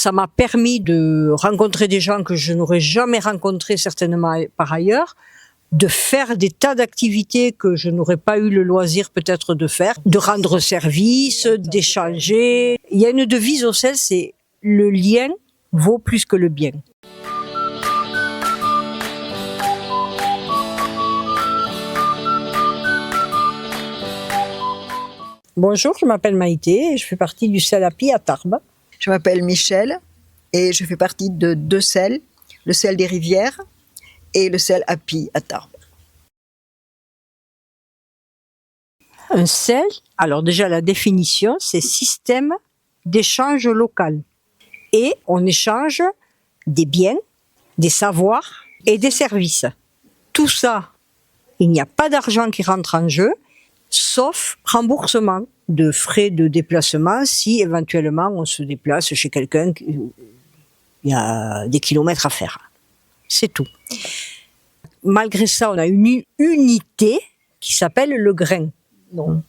Ça m'a permis de rencontrer des gens que je n'aurais jamais rencontrés certainement par ailleurs, de faire des tas d'activités que je n'aurais pas eu le loisir peut-être de faire, de rendre service, d'échanger. Il y a une devise au sel, c'est « le lien vaut plus que le bien ». Bonjour, je m'appelle Maïté et je fais partie du sel API à Tarbes. Je m'appelle Michel et je fais partie de 2 sels, le sel des rivières et le sel API à Tarbes. Un sel, alors déjà la définition, c'est système d'échange local. Et on échange des biens, des savoirs et des services. Tout ça, il n'y a pas d'argent qui rentre en jeu, sauf remboursement de frais de déplacement si éventuellement on se déplace chez quelqu'un, il y a des kilomètres à faire. C'est tout. Malgré ça, on a une unité qui s'appelle le grain. Non,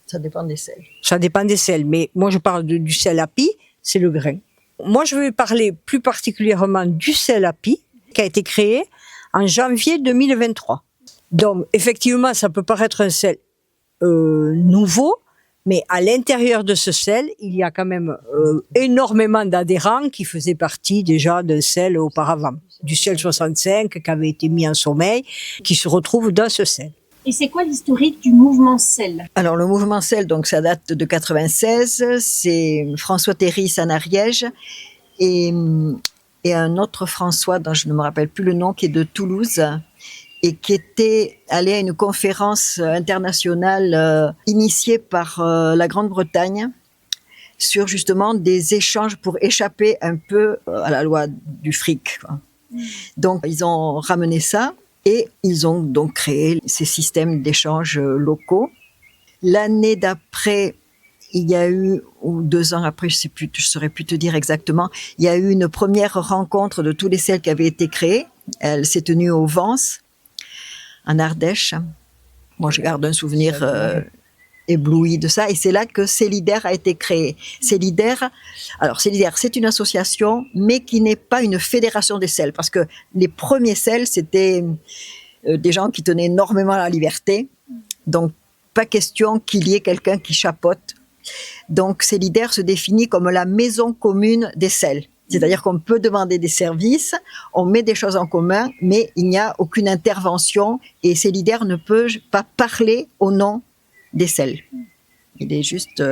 ça dépend des sels. Ça dépend des sels, mais moi je parle du sel API, c'est le grain. Moi je vais parler plus particulièrement du sel API qui a été créé en janvier 2023. Donc effectivement, ça peut paraître un sel nouveau, mais à l'intérieur de ce sel, il y a quand même énormément d'adhérents qui faisaient partie déjà d'un sel auparavant, du sel 65 qui avait été mis en sommeil, qui se retrouve dans ce sel. Et c'est quoi l'historique du mouvement sel? Alors le mouvement sel, donc ça date de 96, c'est François Théris en Ariège et un autre François dont je ne me rappelle plus le nom, qui est de Toulouse, et qui était allé à une conférence internationale initiée par la Grande-Bretagne sur justement des échanges pour échapper un peu à la loi du fric, quoi. Donc ils ont ramené ça et ils ont donc créé ces systèmes d'échanges locaux. L'année d'après, il y a eu, ou 2 ans après, je saurais plus te dire exactement, il y a eu une première rencontre de tous les sels qui avaient été créés. Elle s'est tenue au Vence, en Ardèche. Moi, je garde un souvenir ébloui de ça. Et c'est là que Célidaire a été créé. Célidaire, c'est une association, mais qui n'est pas une fédération des sels. Parce que les premiers sels, c'était des gens qui tenaient énormément à la liberté. Donc, pas question qu'il y ait quelqu'un qui chapeaute. Donc, Célidaire se définit comme la maison commune des sels. C'est-à-dire qu'on peut demander des services, on met des choses en commun, mais il n'y a aucune intervention et Célidaire ne peut pas parler au nom des sels. Il est juste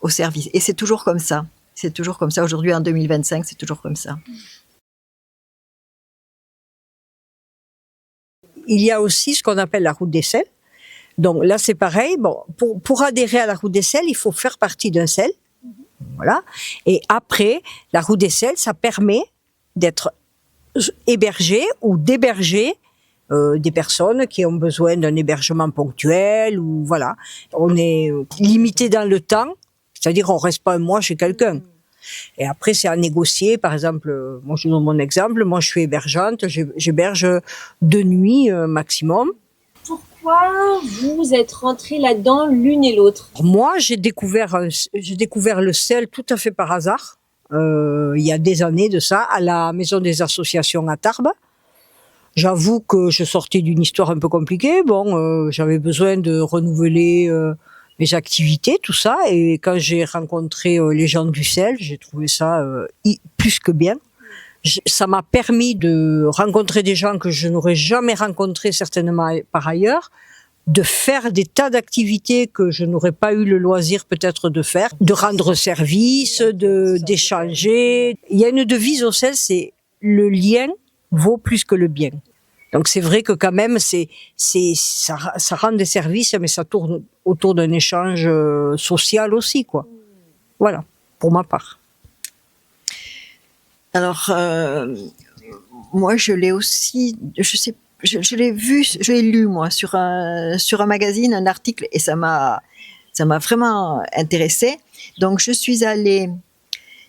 au service. Et c'est toujours comme ça. C'est toujours comme ça. Aujourd'hui, en 2025, c'est toujours comme ça. Il y a aussi ce qu'on appelle la route des sels. Donc là, c'est pareil. Bon, pour adhérer à la route des sels, il faut faire partie d'un sel. Voilà. Et après, la route des sels, ça permet d'être hébergé ou d'héberger des personnes qui ont besoin d'un hébergement ponctuel ou voilà. On est limité dans le temps, c'est-à-dire on reste pas un mois chez quelqu'un. Et après, c'est à négocier. Par exemple, moi je donne mon exemple. Moi, je suis hébergeante. J'héberge 2 nuits maximum. Pourquoi vous êtes rentrés là-dedans l'une et l'autre? Moi, j'ai découvert le sel tout à fait par hasard, il y a des années de ça, à la Maison des Associations à Tarbes. J'avoue que je sortais d'une histoire un peu compliquée. Bon, j'avais besoin de renouveler mes activités, tout ça. Et quand j'ai rencontré les gens du sel, j'ai trouvé ça plus que bien. Ça m'a permis de rencontrer des gens que je n'aurais jamais rencontrés certainement par ailleurs, de faire des tas d'activités que je n'aurais pas eu le loisir peut-être de faire, de rendre service, d'échanger. Il y a une devise au sel, c'est « le lien vaut plus que le bien ». Donc c'est vrai que quand même, ça rend des services, mais ça tourne autour d'un échange social aussi, quoi. Voilà, pour ma part. Alors, moi, je l'ai aussi, je l'ai vu, je l'ai lu, moi, sur un magazine, un article, et ça m'a vraiment intéressée. Donc, je suis allée,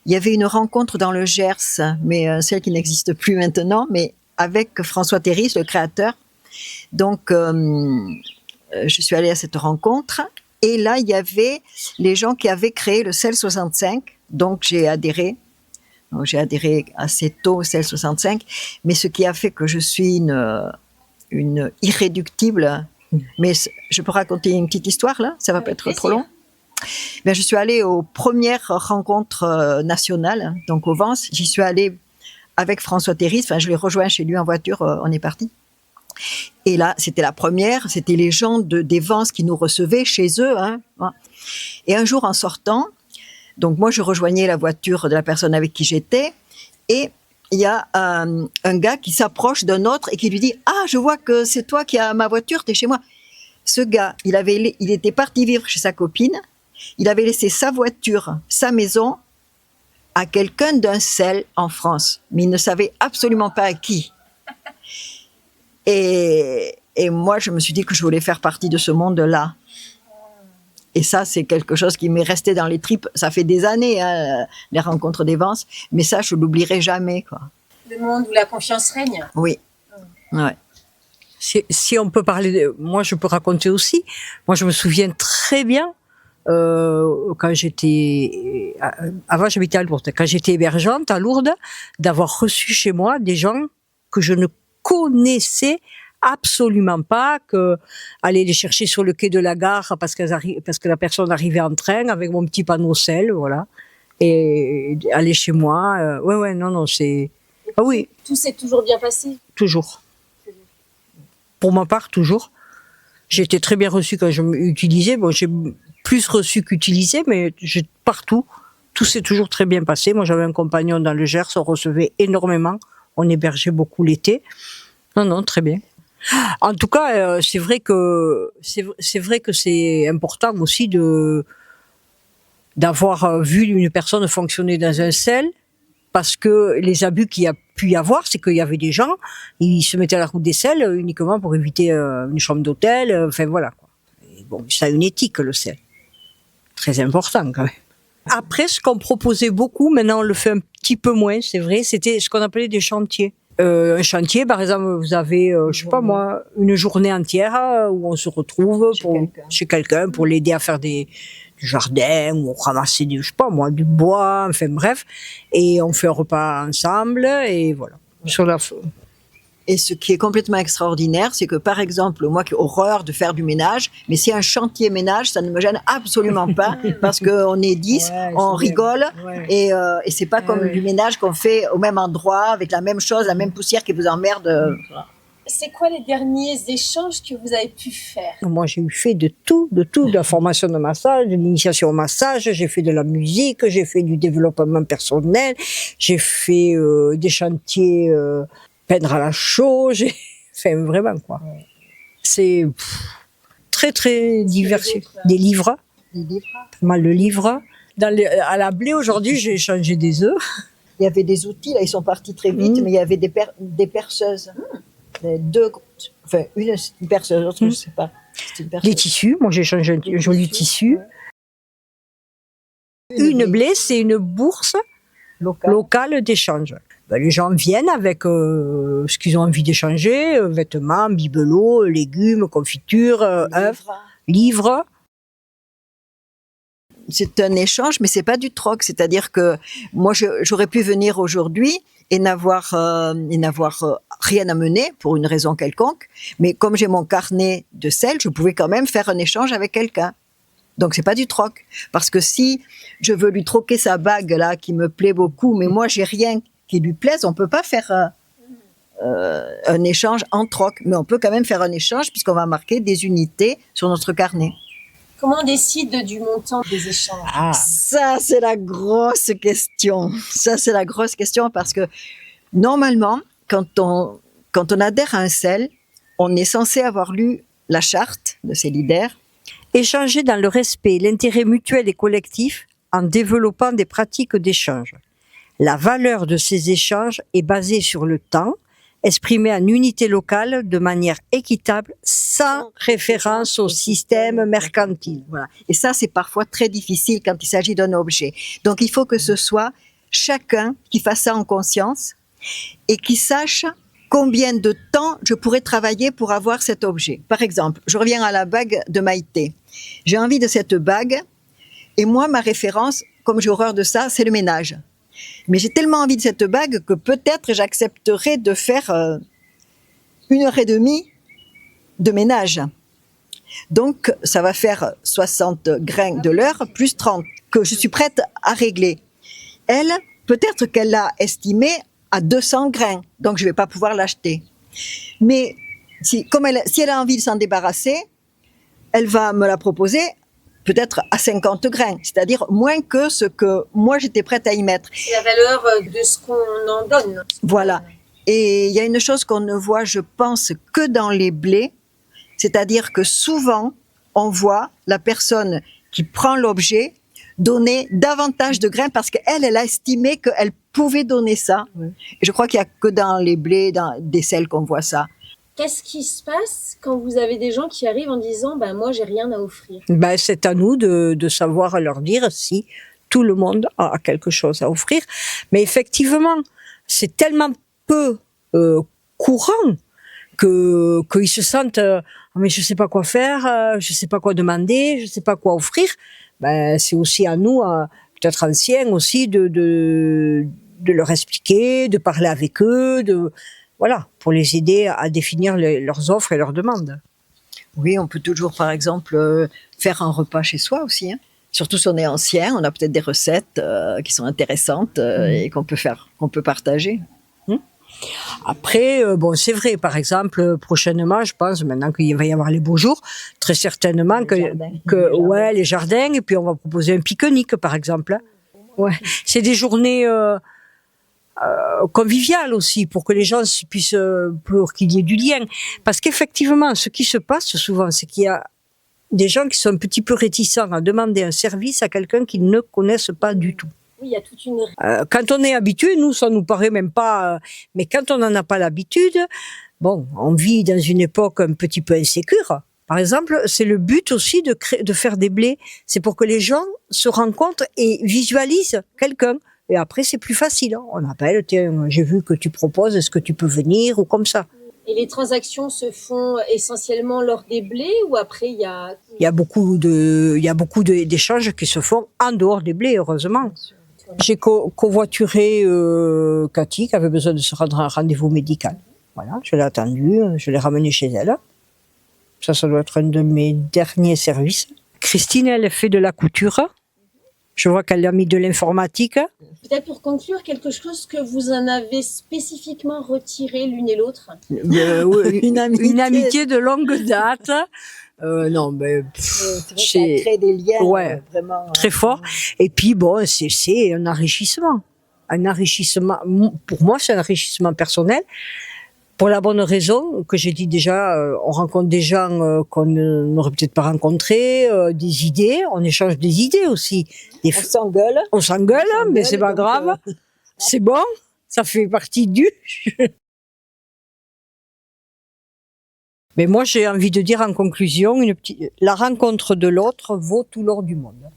il y avait une rencontre dans le Gers, mais celle qui n'existe plus maintenant, mais avec François Théris, le créateur. Donc, je suis allée à cette rencontre, Et là, il y avait les gens qui avaient créé le sel 65, donc j'ai adhéré Donc, j'ai adhéré assez tôt au CEL 65, mais ce qui a fait que je suis une irréductible. Mais je peux raconter une petite histoire là, ça va pas être trop long. Ben, je suis allée aux premières rencontres nationales, donc au Vence. J'y suis allée avec François Théry. Enfin, je l'ai rejoint chez lui en voiture. On est parti. Et là, c'était la première. C'était les gens des Vence qui nous recevaient chez eux. Hein. Et un jour, en sortant, donc moi, je rejoignais la voiture de la personne avec qui j'étais, et il y a un gars qui s'approche d'un autre et qui lui dit « Ah, je vois que c'est toi qui as ma voiture, t'es chez moi. » Ce gars, il était parti vivre chez sa copine, il avait laissé sa voiture, sa maison, à quelqu'un d'un CEL en France, mais il ne savait absolument pas à qui. Et moi, je me suis dit que je voulais faire partie de ce monde-là. Et ça, c'est quelque chose qui m'est resté dans les tripes. Ça fait des années, hein, les rencontres des Vence, mais ça, je l'oublierai jamais, quoi. Le monde où la confiance règne. Oui. Ouais. Si on peut parler, moi je peux raconter aussi. Moi je me souviens très bien quand j'étais, avant j'habitais à Lourdes, quand j'étais hébergeante à Lourdes, d'avoir reçu chez moi des gens que je ne connaissais absolument pas, que aller les chercher sur le quai de la gare parce que la personne arrivait en train avec mon petit panneau sel, voilà, et aller chez moi. Non, c'est ah oui. Tout s'est toujours bien passé. Toujours. Pour ma part, toujours. J'ai été très bien reçue quand je m'utilisais. Bon, j'ai plus reçu qu'utilisé, mais partout, tout s'est toujours très bien passé. Moi, j'avais un compagnon dans le Gers, on recevait énormément, on hébergeait beaucoup l'été. Non, très bien. En tout cas, c'est vrai que c'est important aussi d'avoir vu une personne fonctionner dans un CEL, parce que les abus qu'il y a pu y avoir, c'est qu'il y avait des gens, ils se mettaient à la route des CEL uniquement pour éviter une chambre d'hôtel, enfin voilà, quoi. Et bon, ça a une éthique, le CEL. Très important quand même. Après, ce qu'on proposait beaucoup, maintenant on le fait un petit peu moins, c'est vrai, c'était ce qu'on appelait des chantiers. Un chantier, par exemple, vous avez, je sais pas moi, une journée entière où on se retrouve chez quelqu'un pour l'aider à faire du jardin, ou ramasser je sais pas moi, du bois, enfin bref, et on fait un repas ensemble, et voilà. Et ce qui est complètement extraordinaire, c'est que, par exemple, moi qui ai horreur de faire du ménage, mais si un chantier ménage, ça ne me gêne absolument pas, parce qu'on est 10, on rigole, et c'est pas comme du ménage qu'on fait au même endroit, avec la même chose, la même poussière qui vous emmerde. C'est quoi les derniers échanges que vous avez pu faire? Moi, j'ai fait de tout, de la formation de massage, de l'initiation au massage, j'ai fait de la musique, j'ai fait du développement personnel, j'ai fait des chantiers... peindre à la chaux, enfin vraiment quoi. C'est très très divers. Des livres. Pas mal de livres. À la blé aujourd'hui, j'ai échangé des œufs. Il y avait des outils, là ils sont partis très vite, mais il y avait des perceuses. Deux, enfin une perceuse, l'autre je sais pas. Des tissus, moi j'ai échangé un joli tissu. Une blé, c'est une bourse locale d'échange. Ben, les gens viennent avec ce qu'ils ont envie d'échanger, vêtements, bibelots, légumes, confitures, œufs, livres. C'est un échange, mais c'est pas du troc. C'est-à-dire que moi, j'aurais pu venir aujourd'hui et n'avoir rien à mener pour une raison quelconque. Mais comme j'ai mon carnet de sel, je pouvais quand même faire un échange avec quelqu'un. Donc c'est pas du troc. Parce que si je veux lui troquer sa bague là, qui me plaît beaucoup, mais moi j'ai rien qui lui plaise, on peut pas faire un échange en troc, mais on peut quand même faire un échange puisqu'on va marquer des unités sur notre carnet. Comment on décide du montant des échanges? Ça, c'est la grosse question. Ça, c'est la grosse question parce que normalement, quand on adhère à un CEL, on est censé avoir lu la charte de ses leaders. Échanger dans le respect, l'intérêt mutuel et collectif en développant des pratiques d'échange. La valeur de ces échanges est basée sur le temps, exprimé en unité locale de manière équitable, sans référence au système mercantile. Voilà. Et ça, c'est parfois très difficile quand il s'agit d'un objet. Donc, il faut que ce soit chacun qui fasse ça en conscience et qui sache combien de temps je pourrais travailler pour avoir cet objet. Par exemple, je reviens à la bague de Maïté. J'ai envie de cette bague et moi, ma référence, comme j'ai horreur de ça, c'est le ménage. Mais j'ai tellement envie de cette bague que peut-être j'accepterai de faire 1h30 de ménage. Donc, ça va faire 60 grains de l'heure plus 30 que je suis prête à régler. Elle, peut-être qu'elle l'a estimé à 200 grains, donc je vais pas pouvoir l'acheter. Mais si elle a envie de s'en débarrasser, elle va me la proposer peut-être à 50 grains, c'est-à-dire moins que ce que moi j'étais prête à y mettre. C'est la valeur de ce qu'on en donne. Voilà. Et il y a une chose qu'on ne voit, je pense, que dans les blés, c'est-à-dire que souvent, on voit la personne qui prend l'objet donner davantage de grains parce qu'elle a estimé qu'elle pouvait donner ça. Oui. Et je crois qu'il n'y a que dans les blés, dans des sels qu'on voit ça. Qu'est-ce qui se passe quand vous avez des gens qui arrivent en disant moi j'ai rien à offrir? Ben, c'est à nous de savoir leur dire si tout le monde a quelque chose à offrir. Mais effectivement, c'est tellement peu courant qu'ils se sentent mais je sais pas quoi faire, je sais pas quoi demander, je sais pas quoi offrir. Ben, c'est aussi à nous, peut-être anciens aussi, de leur expliquer, de parler avec eux, voilà, pour les aider à définir leurs offres et leurs demandes. Oui, on peut toujours, par exemple, faire un repas chez soi aussi. Hein. Surtout si on est ancien, on a peut-être des recettes qui sont intéressantes et qu'on peut partager. Après, bon, c'est vrai, par exemple, prochainement, je pense, maintenant qu'il va y avoir les beaux jours, très certainement les jardins, et puis on va proposer un pique-nique, par exemple. Ouais, c'est des journées conviviales aussi, pour que les gens puissent, pour qu'il y ait du lien. Parce qu'effectivement, ce qui se passe souvent, c'est qu'il y a des gens qui sont un petit peu réticents à demander un service à quelqu'un qu'ils ne connaissent pas du tout. Oui, il y a toute une... Quand on est habitué, nous, ça nous paraît même pas... mais quand on n'en a pas l'habitude, bon, on vit dans une époque un petit peu insécure. Par exemple, c'est le but aussi de faire des blés. C'est pour que les gens se rencontrent et visualisent quelqu'un. Et après, c'est plus facile. On appelle, tiens, j'ai vu que tu proposes, est-ce que tu peux venir, ou comme ça. Et les transactions se font essentiellement lors des blés ou après il y a... Il y a beaucoup d'échanges qui se font en dehors des blés, heureusement. J'ai covoituré Cathy, qui avait besoin de se rendre à un rendez-vous médical. Voilà, je l'ai attendue, je l'ai ramenée chez elle. Ça doit être un de mes derniers services. Christine, elle fait de la couture. Je vois qu'elle a mis de l'informatique. Peut-être pour conclure, quelque chose que vous en avez spécifiquement retiré l'une et l'autre? Une amitié de longue date. Non, mais ça crée des liens vraiment très forts. Et puis bon, c'est un enrichissement. Un enrichissement. Pour moi, c'est un enrichissement personnel. Pour la bonne raison que j'ai dit déjà, on rencontre des gens qu'on n'aurait peut-être pas rencontrés, des idées, on échange des idées aussi. On s'engueule, mais c'est pas grave. C'est bon, ça fait partie du... Mais moi, j'ai envie de dire en conclusion, la rencontre de l'autre vaut tout l'or du monde.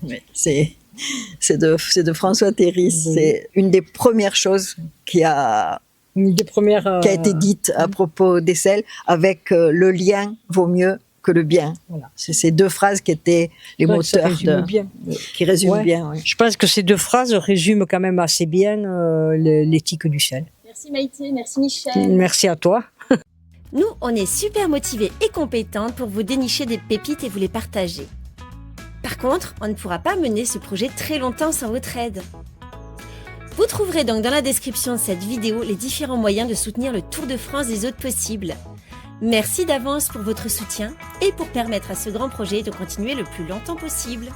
Oui, c'est de François Théry. C'est une des premières choses qui a été dite à propos des sels, avec le lien vaut mieux que le bien. Voilà. C'est ces deux phrases qui étaient les moteurs qui résument bien. Oui. Je pense que ces deux phrases résument quand même assez bien l'éthique du sel. Merci Maïté, merci Michel. Merci à toi. Nous, on est super motivés et compétentes pour vous dénicher des pépites et vous les partager. Par contre, on ne pourra pas mener ce projet très longtemps sans votre aide. Vous trouverez donc dans la description de cette vidéo les différents moyens de soutenir le Tour de France des hôtes possibles. Merci d'avance pour votre soutien et pour permettre à ce grand projet de continuer le plus longtemps possible.